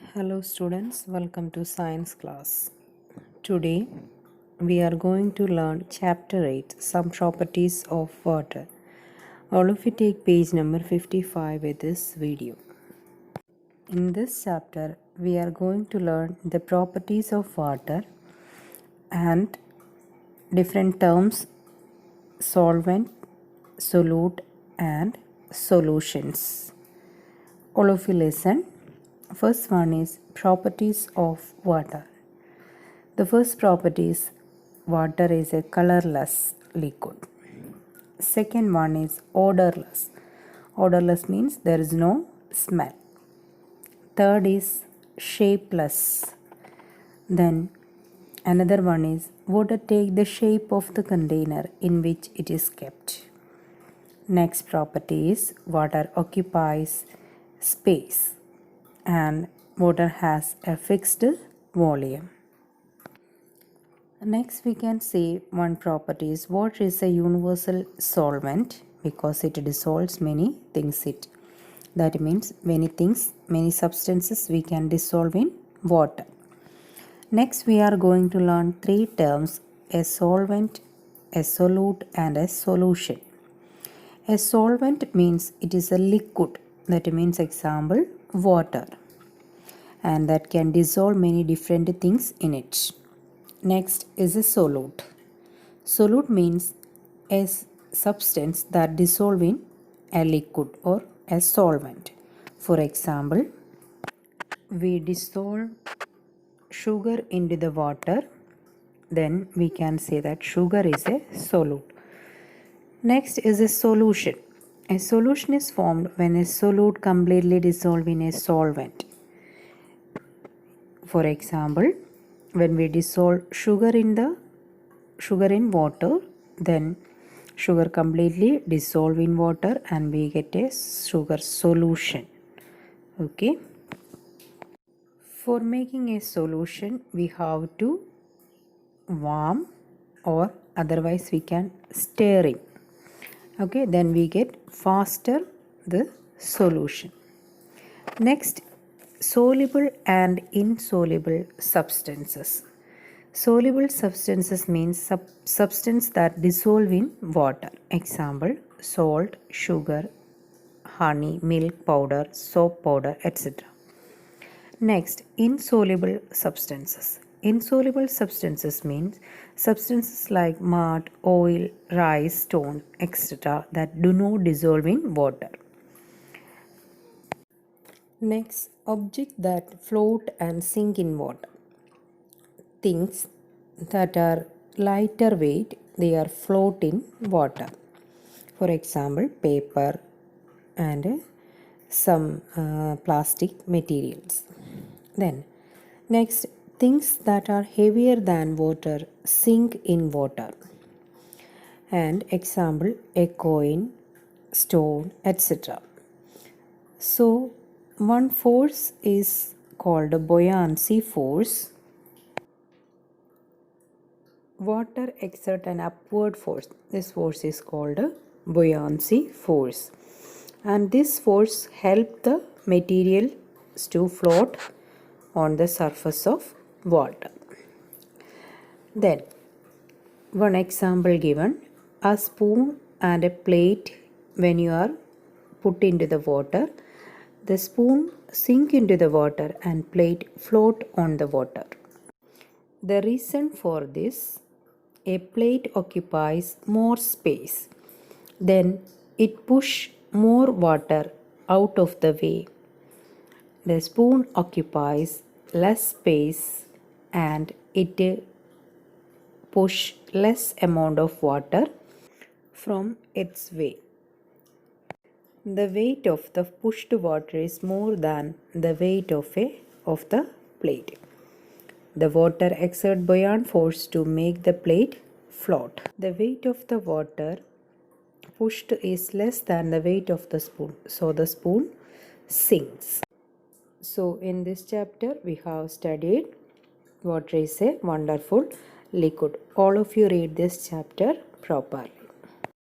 Hello students, welcome to science class. Today we are going to learn chapter 8, some properties of water. All of you take page number 55 with this video. In this chapter we are going to learn the properties of water and different terms solvent, solute and solutions. All of you listen. First one is properties of water. The first property is water is a colorless liquid. Second one is odorless. Odorless means there is no smell. Third is shapeless. Then another one is water take the shape of the container in which it is kept. Next property is water occupies space and water has a fixed volume. Next we can see one property is water is a universal solvent because it dissolves many things. That means many substances we can dissolve in water. Next we are going to learn three terms: a solvent, a solute and a solution. A solvent means it is a liquid, that means example water, and that can dissolve many different things in it. Next is a solute. Solute means a substance that dissolves in a liquid or a solvent. For example, we dissolve sugar into the water, then we can say that sugar is a solute. Next is a solution. A solution is formed when a solute completely dissolves in a solvent. For example, when we dissolve sugar in water, then sugar completely dissolve in water and we get a sugar solution. Okay. For making a solution, we have to warm or otherwise we can stirring. Okay, then we get faster the solution. Next, soluble and insoluble substances. Soluble substances means substance that dissolve in water. Example, salt, sugar, honey, milk powder, soap powder, etc. Next, insoluble substances. Insoluble substances means substances like mud, oil, rice, stone, etc. that do not dissolve in water. Next, objects that float and sink in water. Things that are lighter weight, they are float in water. For example, paper and some plastic materials. Then, next, things that are heavier than water sink in water. And example, a coin, stone, etc. So, one force is called a buoyancy force. Water exerts an upward force. This force is called a buoyancy force. And this force helps the materials to float on the surface of water. Then, one example given, a spoon and a plate, when you are put into the water, the spoon sink into the water and plate float on the water. The reason for this, a plate occupies more space, then it pushes more water out of the way. The spoon occupies less space and it push less amount of water from its way. The weight of the pushed water is more than the weight of the plate. The water exerts buoyant force to make the plate float. The weight of the water pushed is less than the weight of the spoon, so the spoon sinks. So in this chapter we have studied water is a wonderful liquid. All of you read this chapter properly.